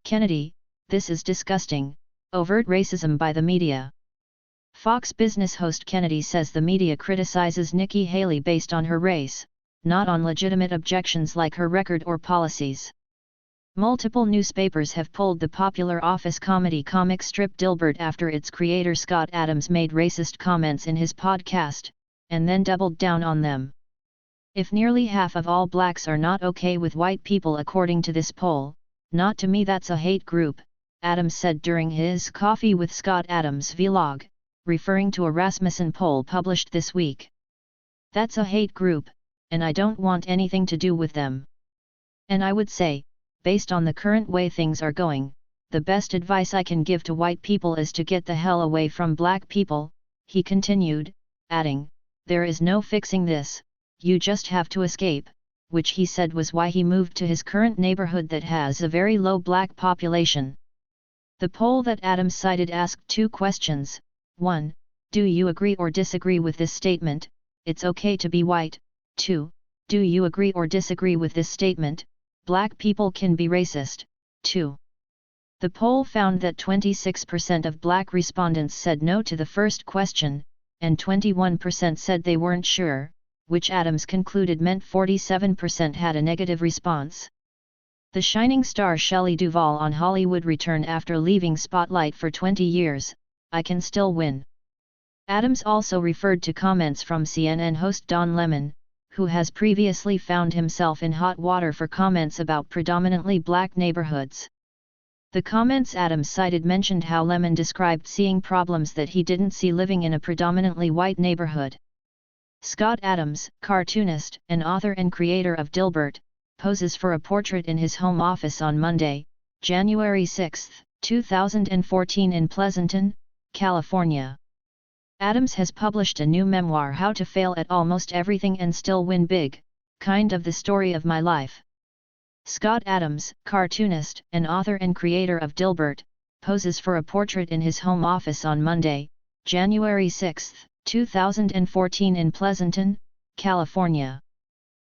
Kennedy, this is disgusting, overt racism by the media. Fox Business host Kennedy says the media criticizes Nikki Haley based on her race, not on legitimate objections like her record or policies. Multiple newspapers have pulled the popular office comedy comic strip Dilbert after its creator Scott Adams made racist comments in his podcast, and then doubled down on them. If nearly half of all blacks are not okay with white people according to this poll, not to me that's a hate group, Adams said during his Coffee with Scott Adams vlog, referring to a Rasmussen poll published this week. That's a hate group, and I don't want anything to do with them. And I would say, based on the current way things are going, the best advice I can give to white people is to get the hell away from black people, he continued, adding, there is no fixing this, you just have to escape, which he said was why he moved to his current neighborhood that has a very low black population. The poll that Adams cited asked 2 questions. 1. Do you agree or disagree with this statement, it's okay to be white? 2. Do you agree or disagree with this statement, black people can be racist? 2. The poll found that 26% of black respondents said no to the first question, and 21% said they weren't sure, which Adams concluded meant 47% had a negative response. The shining star Shelley Duvall on Hollywood returned after leaving Spotlight for 20 years, I can still win. Adams also referred to comments from CNN host Don Lemon, who has previously found himself in hot water for comments about predominantly black neighborhoods. The comments Adams cited mentioned how Lemon described seeing problems that he didn't see living in a predominantly white neighborhood. Scott Adams, cartoonist and author and creator of Dilbert, poses for a portrait in his home office on Monday, January 6, 2014 in Pleasanton, California. Adams has published a new memoir, How to Fail at Almost Everything and Still Win Big, Kind of the Story of My Life. Scott Adams, cartoonist and author and creator of Dilbert, poses for a portrait in his home office on Monday, January 6, 2014 in Pleasanton, California.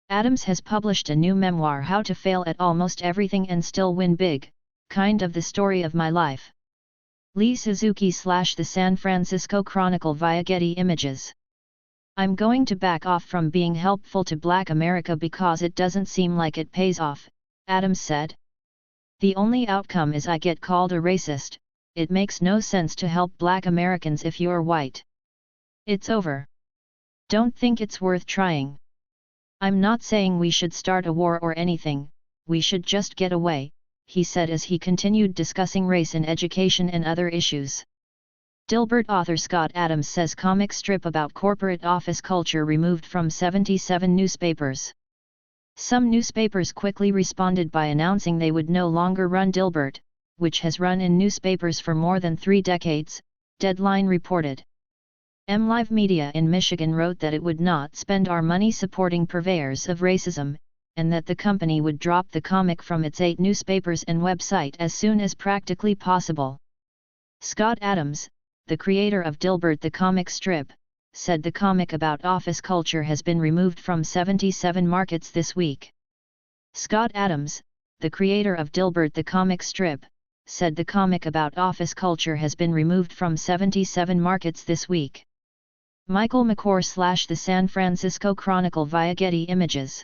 Adams has published a new memoir, How to Fail at Almost Everything and Still Win Big, Kind of the Story of My Life. Lee Suzuki / The San Francisco Chronicle via Getty Images. I'm going to back off from being helpful to Black America because it doesn't seem like it pays off, Adams said. The only outcome is I get called a racist. It makes no sense to help Black Americans if you're white. It's over. Don't think it's worth trying. I'm not saying we should start a war or anything, we should just get away, he said as he continued discussing race in education and other issues. Dilbert author Scott Adams says comic strip about corporate office culture removed from 77 newspapers. Some newspapers quickly responded by announcing they would no longer run Dilbert, which has run in newspapers for more than 3 decades, Deadline reported. MLive Media in Michigan wrote that it would not spend our money supporting purveyors of racism, and that the company would drop the comic from its 8 newspapers and website as soon as practically possible. Scott Adams, the creator of Dilbert the comic strip, said the comic about office culture has been removed from 77 markets this week. Scott Adams, the creator of Dilbert the comic strip, said the comic about office culture has been removed from 77 markets this week. Michael McCore / The San Francisco Chronicle via Getty Images.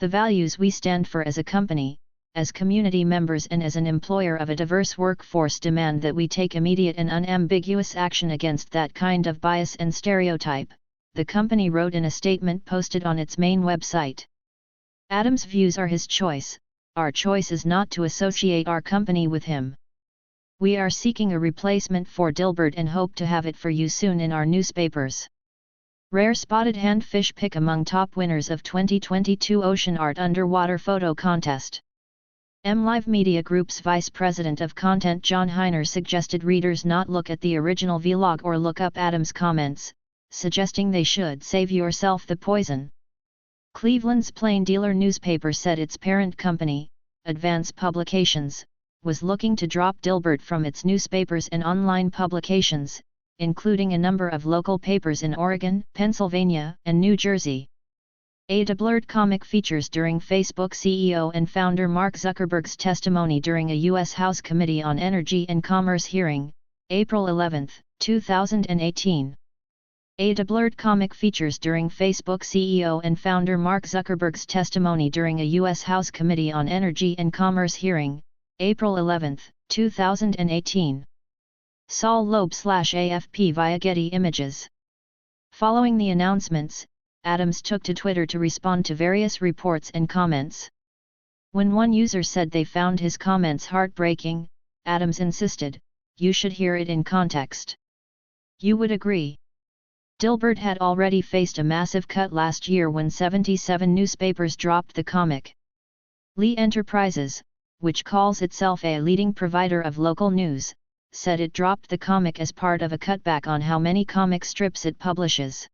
The values we stand for as a company, as community members and as an employer of a diverse workforce demand that we take immediate and unambiguous action against that kind of bias and stereotype, the company wrote in a statement posted on its main website. Adams' views are his choice, our choice is not to associate our company with him. We are seeking a replacement for Dilbert and hope to have it for you soon in our newspapers. Rare spotted handfish pick among top winners of 2022 Ocean Art Underwater Photo Contest. MLive Media Group's Vice President of Content John Heiner suggested readers not look at the original vlog or look up Adams' comments, suggesting they should save yourself the poison. Cleveland's Plain Dealer newspaper said its parent company, Advance Publications, was looking to drop Dilbert from its newspapers and online publications, including a number of local papers in Oregon, Pennsylvania, and New Jersey. A Dilbert comic features during Facebook CEO and founder Mark Zuckerberg's testimony during a U.S. House Committee on Energy and Commerce hearing, April 11, 2018. A Dilbert comic features during Facebook CEO and founder Mark Zuckerberg's testimony during a U.S. House Committee on Energy and Commerce hearing, April 11, 2018. Saul Loeb/AFP via Getty Images. Following the announcements, Adams took to Twitter to respond to various reports and comments. When one user said they found his comments heartbreaking, Adams insisted, "You should hear it in context. You would agree." Dilbert had already faced a massive cut last year when 77 newspapers dropped the comic. Lee Enterprises, which calls itself a leading provider of local news, said it dropped the comic as part of a cutback on how many comic strips it publishes.